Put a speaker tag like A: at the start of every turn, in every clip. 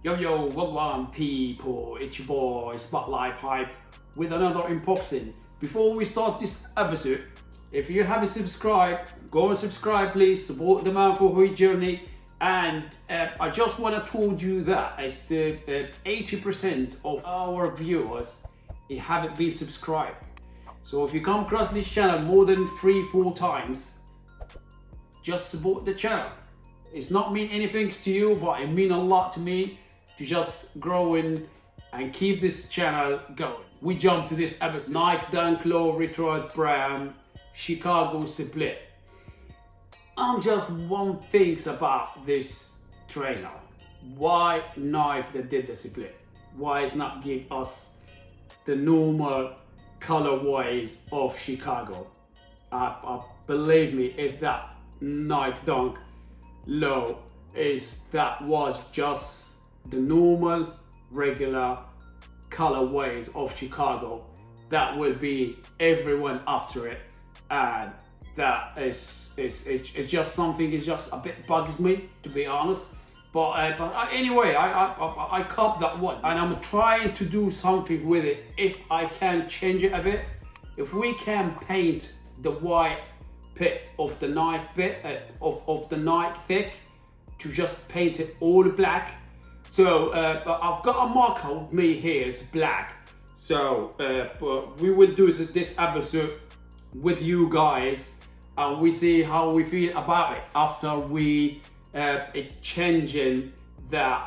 A: Yo, what on people, it's your boy Spotlight Hype with another unboxing. Before we start this episode, if you haven't subscribed, go and subscribe please, support the man for his journey. And I just want to told you that 80% of our viewers haven't been subscribed. So if you come across this channel more than 3-4 times, just support the channel. It's not mean anything to you, but it mean a lot to me to just grow in and keep this channel going. We jump to this episode. Nike Dunk Low Retro PRM Chicago split. I'm just one thing about this trainer. Why Nike that did the split? Why it's not give us the normal colorways of Chicago? Believe me, if that Nike Dunk Low was just the normal regular colorways of Chicago, that will be everyone after it, and that it's just something. It's just a bit bugs me, to be honest. But anyway, I cop that one, and I'm trying to do something with it. If I can change it a bit, if we can paint the white bit of the Nike bit of the Nike thick to just paint it all black. So I've got a marker with me here, it's black. So we will do this episode with you guys, and we see how we feel about it after we changing the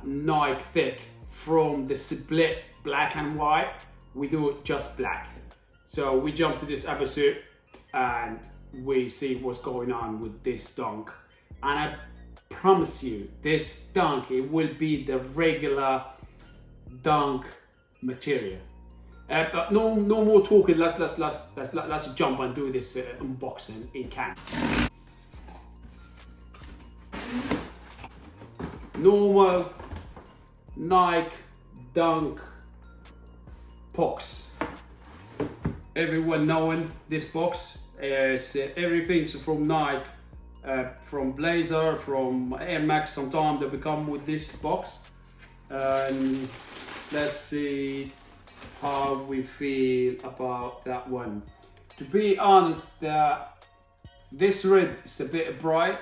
A: Nike thick from the split black and white. We do it just black. So we jump to this episode and we see what's going on with this dunk. And I promise you, this dunk, it will be the regular dunk material. But no more talking. Let's jump and do this unboxing in can. Normal Nike Dunk box. Everyone knowing this box is everything from Nike. From Blazer, from Air Max, sometimes they become with this box. And let's see how we feel about that one. To be honest, this red is a bit bright.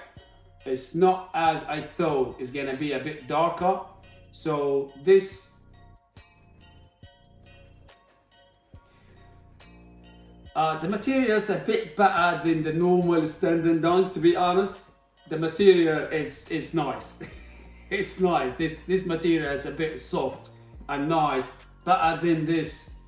A: It's not as I thought. It's gonna be a bit darker. So this the material is a bit better than the normal standard dunk, to be honest. The material is nice. It's nice. This material is a bit soft and nice, better than this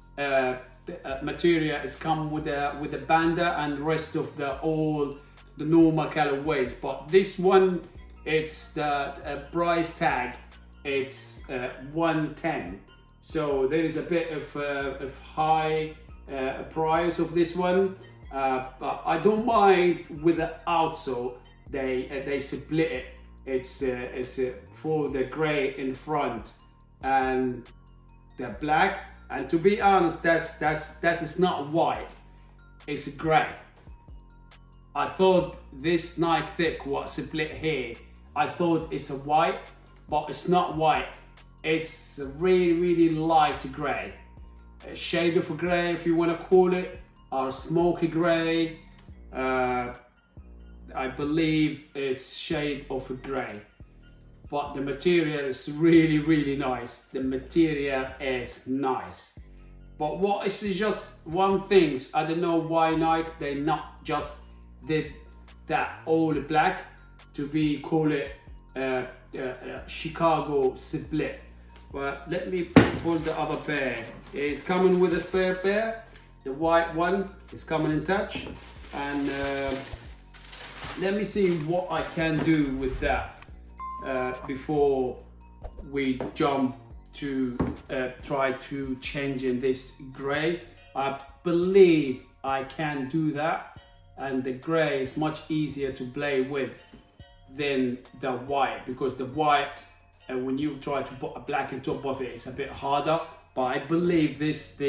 A: material is come with the banda and rest of all the normal colorways. But this one, it's the price tag, it's 110. So there is a bit of high price of this one, but I don't mind with the outsole. They split it. It's for the gray in front and the black. And to be honest, that's not white. It's gray. I thought this Nike thick was split here. I thought it's a white, but it's not white. It's a really light gray. A shade of grey, if you want to call it, or smoky grey. I believe it's shade of grey, but the material is really nice. The material is nice, but what is just one thing, I don't know why Nike they not just did that all black to be call it Chicago split. But let me pull the other pair. It's coming with a spare pair. The white one is coming in touch. And let me see what I can do with that before we jump to try to change in this gray. I believe I can do that. And the gray is much easier to play with than the white, because the white, and when you try to put a black on top of it, it's a bit harder. But I believe this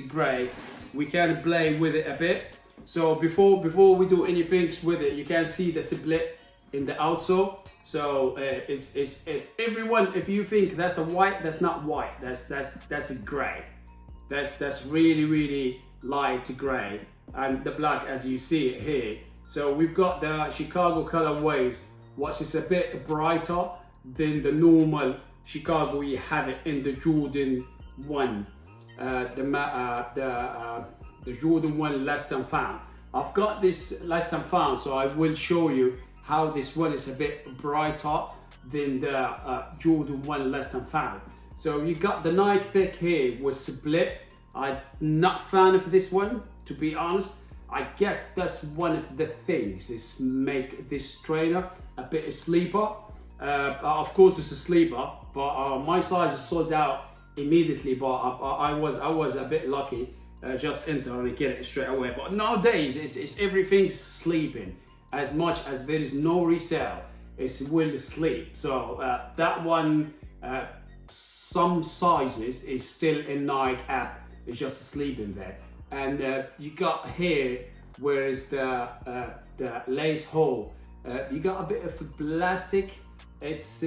A: gray, we can play with it a bit. So before we do anything with it, you can see the split in the outsole. So it's if everyone, if you think that's a white, that's not white. That's a gray. That's really light gray, and the black as you see it here. So we've got the Chicago colorways, which is a bit brighter than the normal Chicago you have it in the Jordan 1, the Jordan 1 less than found. I've got this less than found, so I will show you how this one is a bit brighter than the Jordan 1 less than found. So you got the Nike thick here was split. I'm not fan of this one, to be honest. I guess that's one of the things is make this trainer a bit of sleeper. Of course it's a sleeper, but my size is sold out immediately. But I was a bit lucky, just enter and get it straight away. But nowadays it's everything's sleeping. As much as there is no resale, it's will sleep. So that one, some sizes is still in Nike app. It's just sleeping there. And you got here where is the lace hole. You got a bit of plastic. It's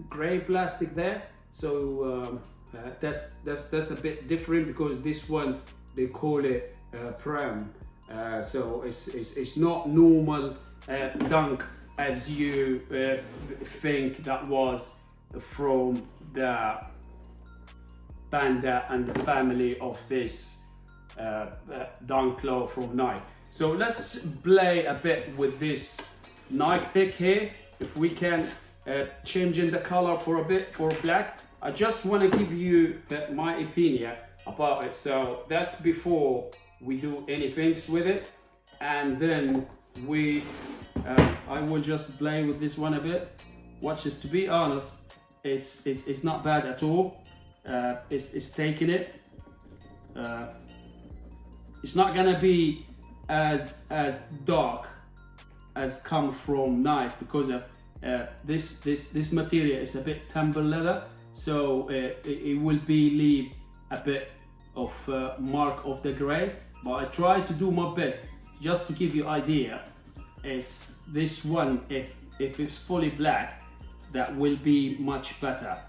A: gray plastic there. So that's a bit different because this one they call it PRM. So it's not normal dunk as you think that was from the Panda and the family of this dunk low from Nike. So let's play a bit with this Nike thick here. If we can change in the color for a bit for black. I just want to give you my opinion about it. So that's before we do anything with it, and then I will just play with this one a bit. Watch this. To be honest, it's not bad at all. It's taking it. It's not gonna be as dark as come from Nike because of this material is a bit tumble leather, so it will be leave a bit of mark of the gray. But I try to do my best just to give you idea. Is this one if it's fully black, that will be much better.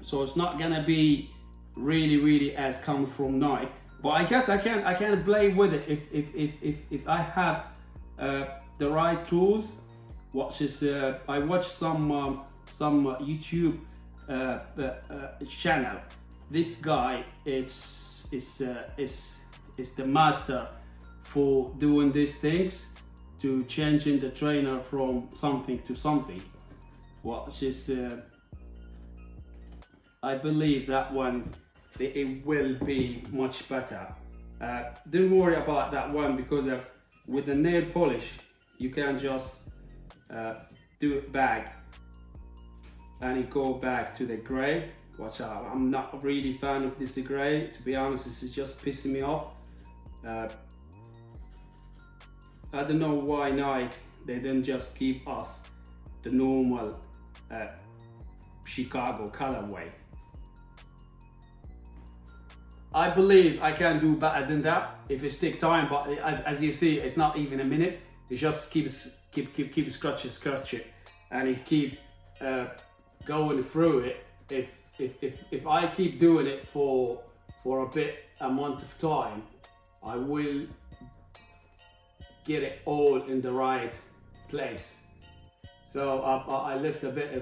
A: So it's not gonna be really as come from Nike. But I guess I can play with it if I have the right tools. I watch some YouTube channel. This guy is the master for doing these things, to changing the trainer from something to something. I believe that one it will be much better. Don't worry about that one because with the nail polish you can just do it back and it go back to the gray. Watch out, I'm not really fan of this gray, to be honest. This is just pissing me off. I don't know why Nike they didn't just give us the normal Chicago colorway. I believe I can do better than that if it take time, but as you see, it's not even a minute. It just keep scratch it, and it keep going through it. If I keep doing it for a month of time, I will get it all in the right place. So I left a bit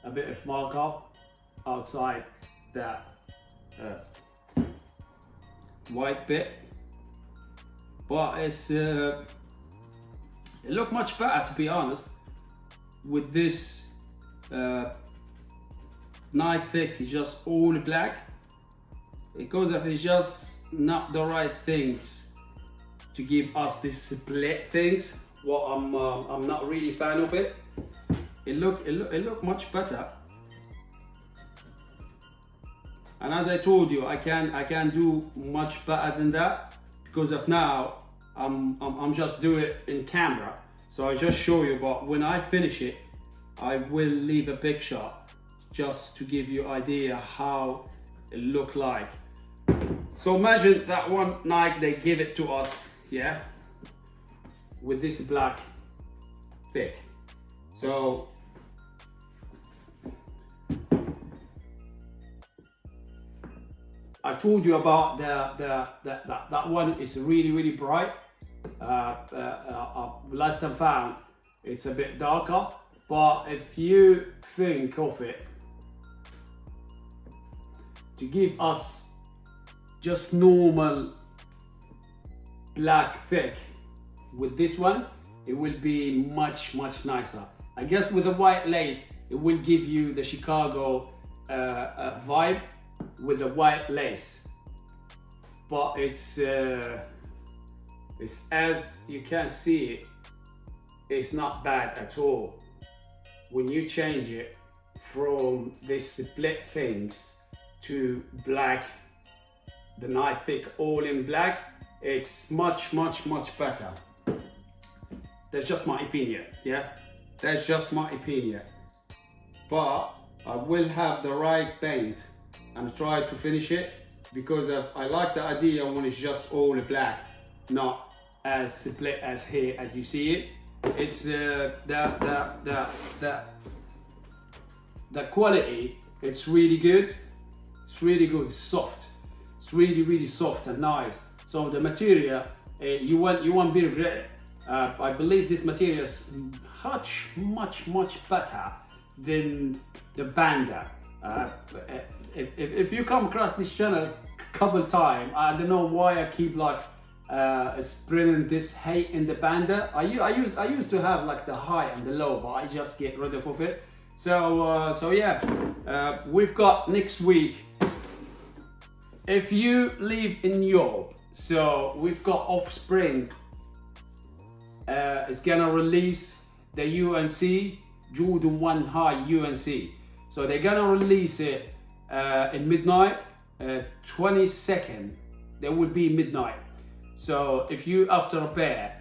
A: of marker outside that white bit, but it look much better, to be honest, with this Nike thick. Is just all black. It goes that it's just not the right things to give us this split things. Well, I'm not really fan of it. It look much better. And as I told you, I can do much better than that because of now I'm just doing it in camera. So I just show you, but when I finish it, I will leave a picture just to give you idea how it look like. So imagine that one Nike they give it to us, yeah. with this black thick. So I told you about that one is really bright. Last time found it's a bit darker, but if you think of it to give us just normal black thick with this one, it will be much nicer. I guess with the white lace it will give you the Chicago vibe with the white lace, but it's as you can see, it's not bad at all. When you change it from this split things to black, the night thick all in black, it's much better. That's just my opinion, yeah? That's just my opinion. But I will have the right paint and try to finish it, because I like the idea when it's just all black, not as split as here as you see it. It's the quality, it's really good. It's really good, it's soft. It's really soft and nice. So the material, you won't be regret it. I believe this material is much better than the Banda. If you come across this channel a couple times, I don't know why I keep like spreading this hate in the Banda. I used to have like the high and the low, but I just get rid of it. So yeah, we've got next week. If you live in Europe, so we've got Offspring. It's gonna release the UNC Jordan 1 High UNC. So they're gonna release it in midnight, 22nd. There will be midnight. So if you after a pair,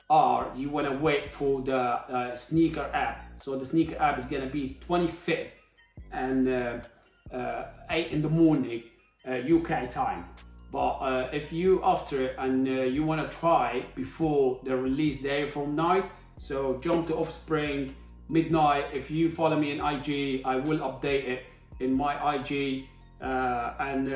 A: or you wanna wait for the sneaker app. So the sneaker app is gonna be 25th and 8 in the morning UK time. But if you after it and you want to try before the release day from night, so jump to Offspring midnight. If you follow me in IG, I will update it in my IG, and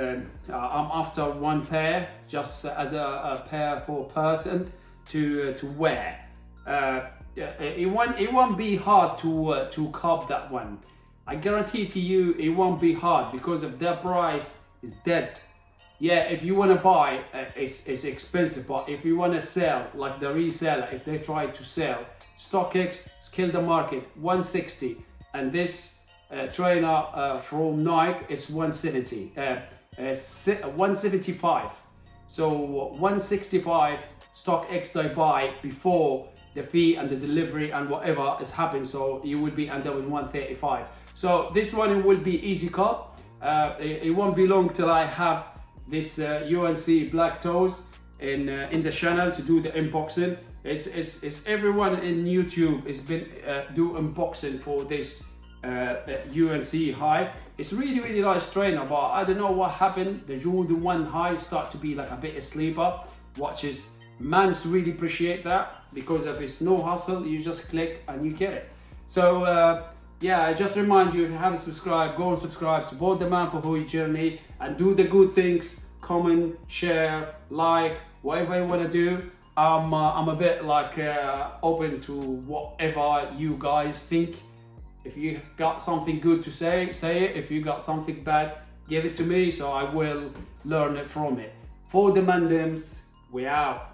A: I'm after one pair, just as a pair for person to wear. It won't be hard to cop that one. I guarantee to you it won't be hard, because of their price is dead. Yeah, if you want to buy, it's expensive, but if you want to sell, like the reseller, if they try to sell, StockX kill the market 160, and this trainer from Nike is 170, 175. So 165 StockX they buy before the fee and the delivery and whatever is happening, so you will be under with 135. So this one will be easy cut. It won't be long till I have this UNC black toes in the channel to do the unboxing. It's everyone in YouTube has been do unboxing for this UNC high. It's really nice trainer, but I don't know what happened. The Jordan 1 high start to be like a bit of sleeper. Watches, man's really appreciate that, because if it's no hustle, you just click and you get it. So yeah, I just remind you, if you haven't subscribed, go and subscribe, support the man for his journey, and do the good things, comment, share, like, whatever you want to do. I'm a bit like open to whatever you guys think. If you got something good to say it. If you got something bad, give it to me, so I will learn it from it. For the Mandems, we out.